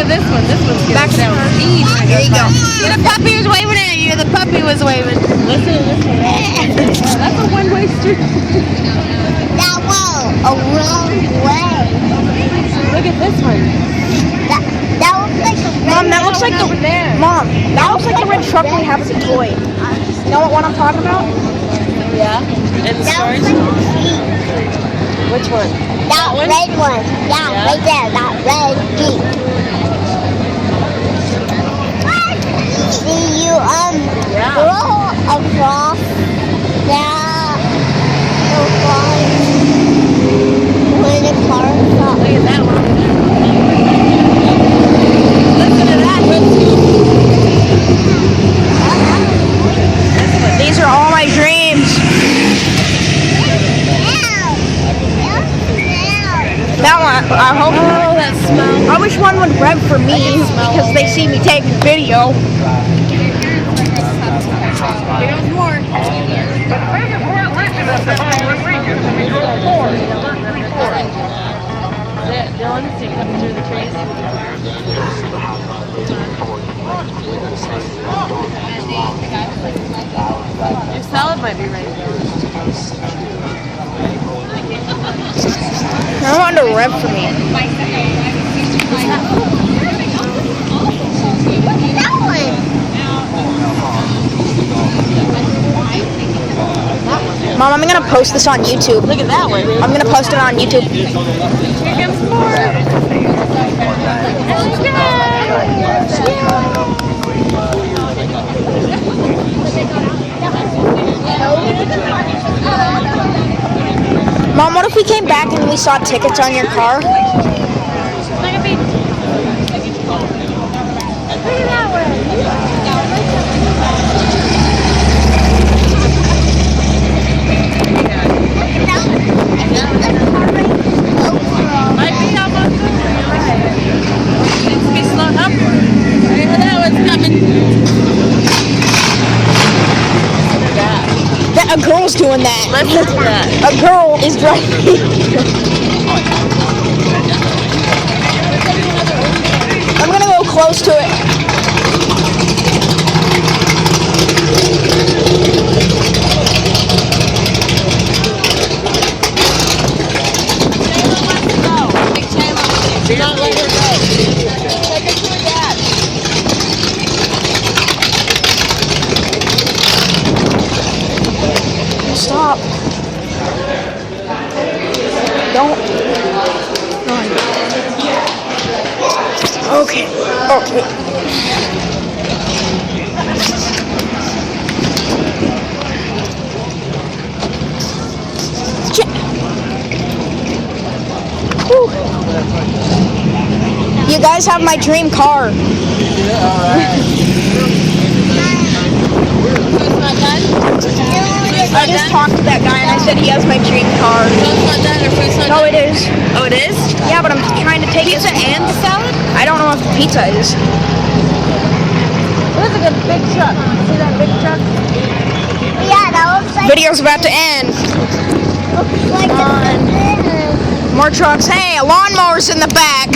at this one. This one's good. Back to down. her. Easy. There you go. The puppy was waving at you. The puppy was waving. Listen to this one. That's a one-way street. That won't a wrong way. Look at this one. That looks like a red. Mom, that looks like the over there. Mom, that looks like the red truck we have as a toy. You know what I'm talking about? Yeah. And the That stars. looks like a Jeep. Which one? That one? red one. Yeah, right there. That red Jeep. See you Yeah. go across that when the car stops. Look at that one. Listen to that. These are all my dreams. That one, I hope. Oh, that smell. I wish one would rev for me because they see me take video. Dylan, see you coming through the trees. Your salad might be ready. I want to rev for me. That one. Mom, I'm gonna post this on YouTube. Look at that one. I'm gonna post it on YouTube. Here comes more. Mom, what if we came back and we saw tickets on your car? Look at these. Look at that Might be almost over. You're right. Needs to be slowed up. Right now it's coming. A girl's doing that. Listen to that. A girl is driving. I'm gonna go close to it. Do not let her go. Take her to her dad. Stop. Don't. Run. Okay. Okay. Shit. Whew. You guys have my dream car. I just talked to that guy and I said he has my dream car. Food's not done or food's not No, done? it is. Oh, it is? Yeah, but I'm trying to take Pizza it. and the salad? I don't know if pizza is. Look at a big truck. See that big truck? Yeah, that looks like. Video's about to end. Looks like More trucks. Hey, a lawnmower's in the back.